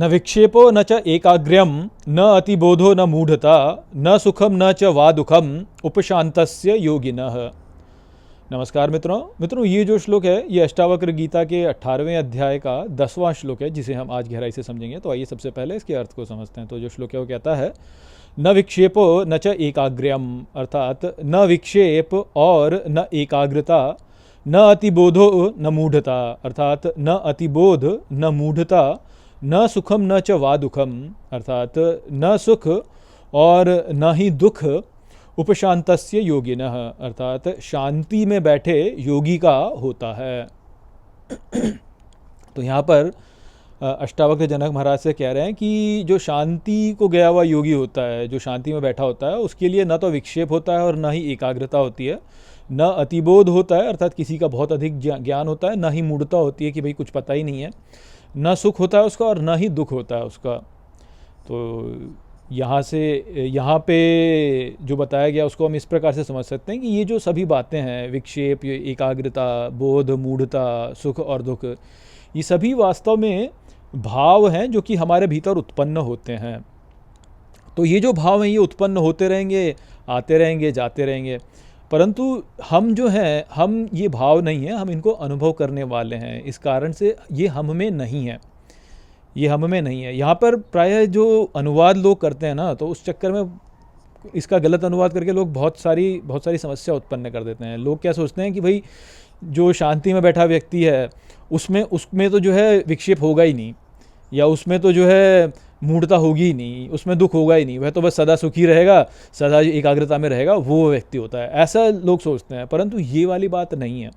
न विक्षेपो न च एकाग्र्यम न अतिबोधो न मूढ़ता न सुखम न च वा दुखम उपशांतस्य योगिनः। नमस्कार मित्रों, ये जो श्लोक है ये अष्टावक्र गीता के 18वें अध्याय का 10वां श्लोक है, जिसे हम आज गहराई से समझेंगे। तो आइए सबसे पहले इसके अर्थ को समझते हैं। तो जो श्लोक है वो कहता है, न विक्षेपो न च एकाग्र्यम, अर्थात न विक्षेप और न एकाग्रता, न अतिबोधो न मूढ़ता, अर्थात न अतिबोध न मूढ़ता, न सुखम न च वा दुखम, अर्थात न सुख और न ही दुख, उपशांतस्य योगिनः, अर्थात शांति में बैठे योगी का होता है। तो यहाँ पर अष्टावक्र जनक महाराज से कह रहे हैं कि जो शांति को गया हुआ योगी होता है, जो शांति में बैठा होता है, उसके लिए न तो विक्षेप होता है और न ही एकाग्रता होती है, न अतिबोध होता है अर्थात किसी का बहुत अधिक ज्ञान होता है, न ही मूढ़ता होती है कि भाई कुछ पता ही नहीं है, न सुख होता है उसका और न ही दुख होता है उसका। तो यहाँ पे जो बताया गया उसको हम इस प्रकार से समझ सकते हैं कि ये जो सभी बातें हैं, विक्षेप, एकाग्रता, बोध, मूढ़ता, सुख और दुख, ये सभी वास्तव में भाव हैं जो कि हमारे भीतर उत्पन्न होते हैं। तो ये जो भाव हैं ये उत्पन्न होते रहेंगे, आते रहेंगे, जाते रहेंगे, परंतु हम जो हैं, हम ये भाव नहीं हैं, हम इनको अनुभव करने वाले हैं। इस कारण से ये हम में नहीं है, ये हम में नहीं है। यहाँ पर प्रायः जो अनुवाद लोग करते हैं ना, तो उस चक्कर में इसका गलत अनुवाद करके लोग बहुत सारी समस्या उत्पन्न कर देते हैं। लोग क्या सोचते हैं कि भाई जो शांति में बैठा व्यक्ति है उसमें तो जो है विक्षेप होगा ही नहीं, या उसमें तो जो है मूढ़ता होगी ही नहीं, उसमें दुख होगा ही नहीं, वह तो बस सदा सुखी रहेगा, सदा एकाग्रता में रहेगा, वो व्यक्ति होता है, ऐसा लोग सोचते हैं। परंतु ये वाली बात नहीं है।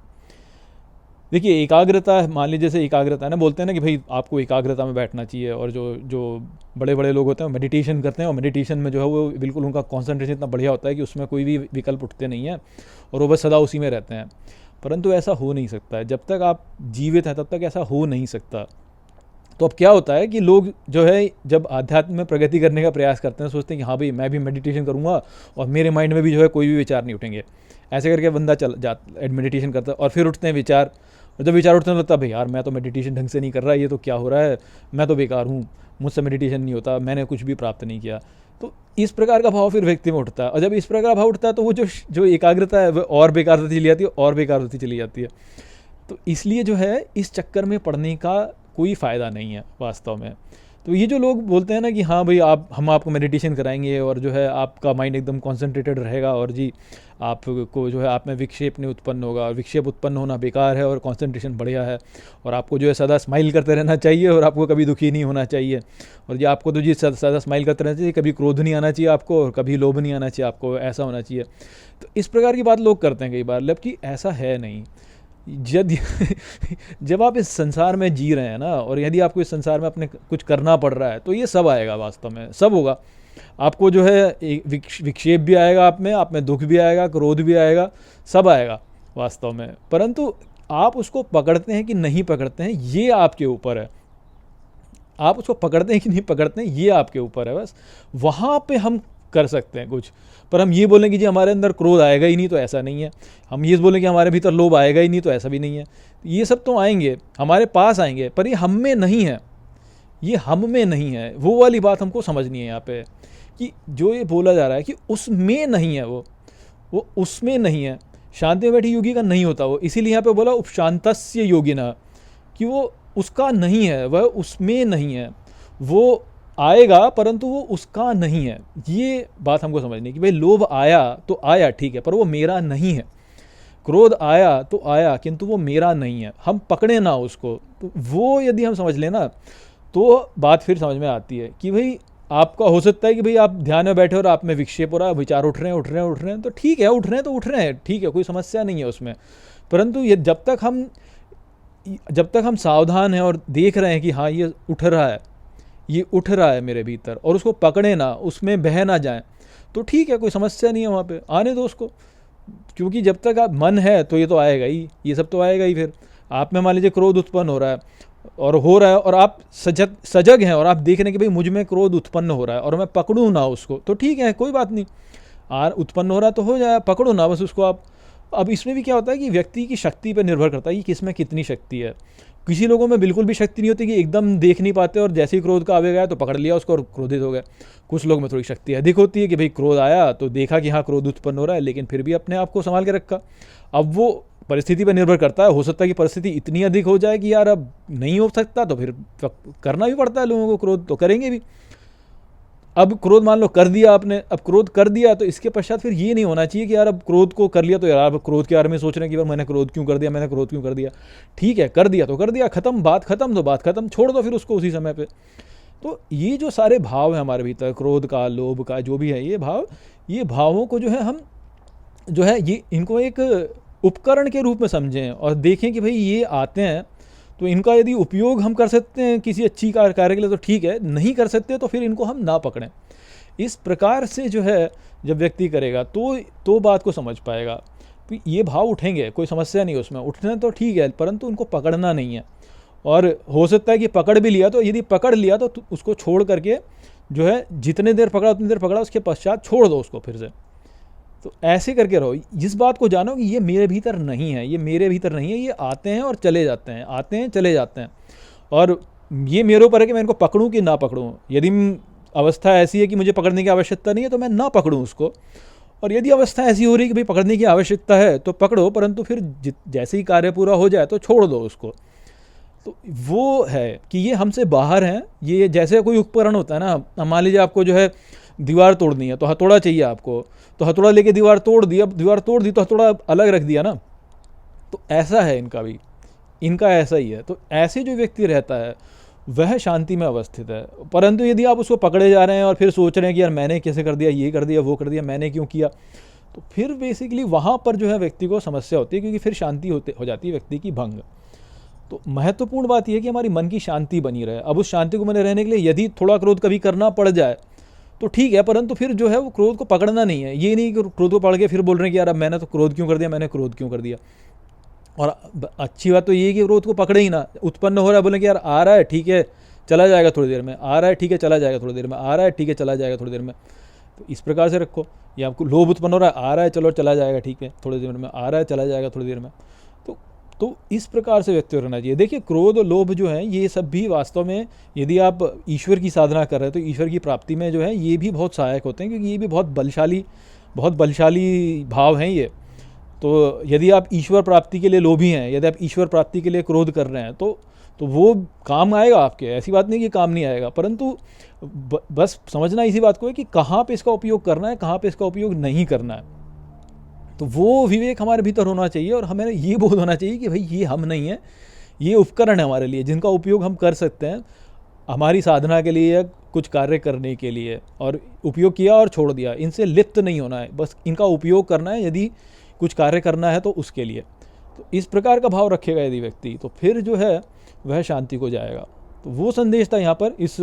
देखिए, एकाग्रता, मान लीजिए जैसे एकाग्रता है ना, बोलते हैं ना कि भाई आपको एकाग्रता में बैठना चाहिए, और जो बड़े बड़े लोग होते हैं मेडिटेशन करते हैं, और मेडिटेशन में जो है वो बिल्कुल उनका कॉन्सेंट्रेशन इतना बढ़िया होता है कि उसमें कोई भी विकल्प उठते नहीं हैं और वो बस सदा उसी में रहते हैं। परंतु ऐसा हो नहीं सकता है, जब तक आप जीवित हैं तब तक ऐसा हो नहीं सकता। तो अब क्या होता है कि लोग जो है जब आध्यात्म में प्रगति करने का प्रयास करते हैं, सोचते हैं कि हाँ भाई मैं भी मेडिटेशन करूँगा और मेरे माइंड में भी जो है कोई भी विचार नहीं उठेंगे। ऐसे करके बंदा मेडिटेशन करता है और फिर उठते हैं विचार, और जब विचार उठने लगता है भाई यार मैं तो मेडिटेशन ढंग से नहीं कर रहा, ये तो क्या हो रहा है, मैं तो बेकार हूँ, मुझसे मेडिटेशन नहीं होता, मैंने कुछ भी प्राप्त नहीं किया। तो इस प्रकार का भाव फिर व्यक्ति में उठता है, और जब इस प्रकार का भाव उठता है तो वो जो एकाग्रता है वो और बेकार होती चली जाती है, और बेकार होती चली जाती है। तो इसलिए जो है इस चक्कर में पड़ने का कोई फ़ायदा नहीं है वास्तव में। तो ये जो लोग बोलते हैं ना कि हाँ भाई हम आपको मेडिटेशन कराएंगे और जो है आपका माइंड एकदम कॉन्सेंट्रेटेड रहेगा, और जी आपको जो है आप में विक्षेप नहीं उत्पन्न होगा, और विक्षेप उत्पन्न होना बेकार है और कॉन्सेंट्रेशन बढ़िया है, और आपको जो है सदा स्माइल करते रहना चाहिए और आपको कभी दुखी नहीं होना चाहिए, और जी आपको तो जी सदा स्माइल करते रहना चाहिए, कभी क्रोध नहीं आना चाहिए आपको और कभी लोभ नहीं आना चाहिए आपको, ऐसा होना चाहिए। तो इस प्रकार की बात लोग करते हैं कई बार, जबकि ऐसा है नहीं। जब आप इस संसार में जी रहे हैं ना, और यदि आपको इस संसार में अपने कुछ करना पड़ रहा है, तो ये सब आएगा, वास्तव में सब होगा। आपको जो है विक्षेप भी आएगा, आप में दुख भी आएगा, क्रोध भी आएगा, सब आएगा वास्तव में। परंतु आप उसको पकड़ते हैं कि नहीं पकड़ते हैं, ये आपके ऊपर है। आप उसको पकड़ते हैं कि नहीं पकड़ते हैं, ये आपके ऊपर है। बस वहाँ पे हम कर सकते हैं कुछ। पर हम ये बोलें कि जी हमारे अंदर क्रोध आएगा ही नहीं, तो ऐसा नहीं है। हम ये बोलें कि हमारे भीतर लोभ आएगा ही नहीं, तो ऐसा भी नहीं है। ये सब तो आएंगे, हमारे पास आएंगे, पर ये हम में नहीं है, ये हम में नहीं है। वो वाली बात हमको समझनी है यहाँ पे, कि जो ये बोला जा रहा है कि उसमें नहीं है, वो उसमें नहीं है। शांति में बैठी योगी का नहीं होता वो, इसीलिए यहाँ पे बोला उपशांतस्य योगिनः, कि वो उसका नहीं है, वह उसमें नहीं है। वो आएगा परंतु वो उसका नहीं है। ये बात हमको समझनी कि भाई लोभ आया तो आया, ठीक है, पर वो मेरा नहीं है। क्रोध आया तो आया, किंतु वो मेरा नहीं है। हम पकड़े ना उसको, तो वो यदि हम समझ लेना तो बात फिर समझ में आती है कि भाई आपका हो सकता है कि भाई आप ध्यान में बैठे और आप में विक्षेप हो रहा है, विचार उठ रहे हैं, तो ठीक है, उठ रहे हैं, ठीक है, कोई समस्या नहीं है उसमें। परंतु ये जब तक हम सावधान हैं और देख रहे हैं कि हाँ ये उठ रहा है मेरे भीतर, और उसको पकड़े ना, उसमें बह ना जाए, तो ठीक है, कोई समस्या नहीं है वहाँ पे, आने दो उसको। क्योंकि जब तक आप मन है तो ये तो आएगा ही, ये सब तो आएगा ही। फिर आप में मान लीजिए क्रोध उत्पन्न हो रहा है और आप सजग हैं और आप देख रहे हैं कि भाई मुझ में क्रोध उत्पन्न हो रहा है और मैं पकड़ूँ ना उसको, तो ठीक है, कोई बात नहीं। उत्पन्न हो रहा तो हो जाए, पकड़ो ना बस उसको आप। अब इसमें भी क्या होता है कि व्यक्ति की शक्ति पर निर्भर करता है कि किस में कितनी शक्ति है। किसी लोगों में बिल्कुल भी शक्ति नहीं होती कि एकदम देख नहीं पाते और जैसे ही क्रोध का आवेग आया तो पकड़ लिया उसको और क्रोधित हो गए। कुछ लोग में थोड़ी शक्ति अधिक होती है कि भाई क्रोध आया तो देखा कि हाँ क्रोध उत्पन्न हो रहा है, लेकिन फिर भी अपने आप को संभाल के रखा। अब वो परिस्थिति पर निर्भर करता है, हो सकता है कि परिस्थिति इतनी अधिक हो जाए कि यार अब नहीं हो सकता तो फिर करना भी पड़ता है लोगों को, क्रोध तो करेंगे भी। अब क्रोध मान लो कर दिया आपने, अब क्रोध कर दिया तो इसके पश्चात फिर ये नहीं होना चाहिए कि यार अब क्रोध को कर लिया तो यार अब क्रोध के बारे में सोच रहे हैं कि यार मैंने क्रोध क्यों कर दिया, मैंने क्रोध क्यों कर दिया। ठीक है, कर दिया तो कर दिया, खत्म, बात खत्म तो बात खत्म, छोड़ दो फिर उसको उसी समय पे। तो ये जो सारे भाव हैं हमारे भीतर, क्रोध का, लोभ का, जो भी है ये भावों को जो है हम जो है ये इनको एक उपकरण के रूप में समझें और देखें कि भाई ये आते हैं तो इनका यदि उपयोग हम कर सकते हैं किसी अच्छी कार्य के लिए तो ठीक है, नहीं कर सकते तो फिर इनको हम ना पकड़ें। इस प्रकार से जो है जब व्यक्ति करेगा तो बात को समझ पाएगा। तो ये भाव उठेंगे, कोई समस्या नहीं उसमें, उठने तो ठीक है, परंतु उनको पकड़ना नहीं है। और हो सकता है कि पकड़ भी लिया तो यदि पकड़ लिया तो उसको छोड़ करके जो है जितने देर पकड़ा उतनी देर पकड़ा, उसके पश्चात छोड़ दो उसको फिर से। तो ऐसे करके रहो, इस बात को जानो कि ये मेरे भीतर नहीं है, ये मेरे भीतर नहीं है, ये आते हैं और चले जाते हैं, आते हैं चले जाते हैं, और ये मेरे ऊपर है कि मैं इनको पकड़ूं कि ना पकड़ूं। यदि अवस्था ऐसी है कि मुझे पकड़ने की आवश्यकता नहीं है तो मैं ना पकड़ूं उसको, और यदि अवस्था ऐसी हो रही है कि भाई पकड़ने की आवश्यकता है तो पकड़ो, परंतु फिर जैसे ही कार्य पूरा हो जाए तो छोड़ दो उसको। तो वो है कि ये हमसे बाहर हैं। ये जैसे कोई उपकरण होता है ना, मान लीजिए आपको जो है दीवार तोड़नी है तो हथौड़ा चाहिए आपको, तो हथौड़ा लेके दीवार तोड़ दी, अब दीवार तोड़ दी तो हथौड़ा अलग रख दिया ना। तो ऐसा है इनका भी, इनका ऐसा ही है। तो ऐसे जो व्यक्ति रहता है वह शांति में अवस्थित है। परंतु यदि आप उसको पकड़े जा रहे हैं और फिर सोच रहे हैं कि यार मैंने कैसे कर दिया, ये कर दिया, वो कर दिया, मैंने क्यों किया, तो फिर बेसिकली वहाँ पर जो है व्यक्ति को समस्या होती है, क्योंकि फिर शांति हो जाती है व्यक्ति की भंग। तो महत्वपूर्ण बात यह है कि हमारी मन की शांति बनी रहे। अब उस शांति को बने रहने के लिए यदि थोड़ा क्रोध कभी करना पड़ जाए तो ठीक है, परंतु फिर जो है वो क्रोध को पकड़ना नहीं है। ये नहीं कि क्रोध को पकड़ के फिर बोल रहे हैं कि यार अब मैंने तो क्रोध क्यों कर दिया, मैंने क्रोध क्यों कर दिया। और अच्छी बात तो ये है कि क्रोध को पकड़े ही ना, उत्पन्न हो रहा है बोले कि यार आ रहा है ठीक है चला जाएगा थोड़ी देर में, आ रहा है ठीक है चला जाएगा थोड़ी देर में, आ रहा है ठीक है चला जाएगा थोड़ी देर में। तो इस प्रकार से रखो। या आपको लोभ उत्पन्न हो रहा है, आ रहा है चलो चला जाएगा ठीक है थोड़ी देर में, आ रहा है चला जाएगा थोड़ी देर में। तो इस प्रकार से व्यक्ति रहना चाहिए। देखिए क्रोध और लोभ जो है ये सब भी वास्तव में यदि आप ईश्वर की साधना कर रहे हैं तो ईश्वर की प्राप्ति में जो है ये भी बहुत सहायक होते हैं, क्योंकि ये भी बहुत बलशाली भाव हैं ये। तो यदि आप ईश्वर प्राप्ति के लिए लोभी हैं, यदि आप ईश्वर प्राप्ति के लिए क्रोध कर रहे हैं तो वो काम आएगा आपके, ऐसी बात नहीं कि काम नहीं आएगा, परंतु बस समझना इसी बात को है कि कहाँ पे इसका उपयोग करना है, कहाँ पे इसका उपयोग नहीं करना है। तो वो विवेक हमारे भीतर होना चाहिए और हमें ये बोध होना चाहिए कि भाई ये हम नहीं है, ये उपकरण है हमारे लिए जिनका उपयोग हम कर सकते हैं हमारी साधना के लिए या कुछ कार्य करने के लिए, और उपयोग किया और छोड़ दिया, इनसे लिप्त नहीं होना है, बस इनका उपयोग करना है यदि कुछ कार्य करना है तो उसके लिए। तो इस प्रकार का भाव रखेगा यदि व्यक्ति तो फिर जो है वह शांति को जाएगा। तो वो संदेश था यहाँ पर इस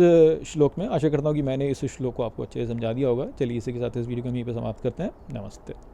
श्लोक में। आशा करता हूँ कि मैंने इस श्लोक को आपको अच्छे से समझा दिया होगा। चलिए इसी के साथ इस वीडियो को हम यहीं पर समाप्त करते हैं। नमस्ते।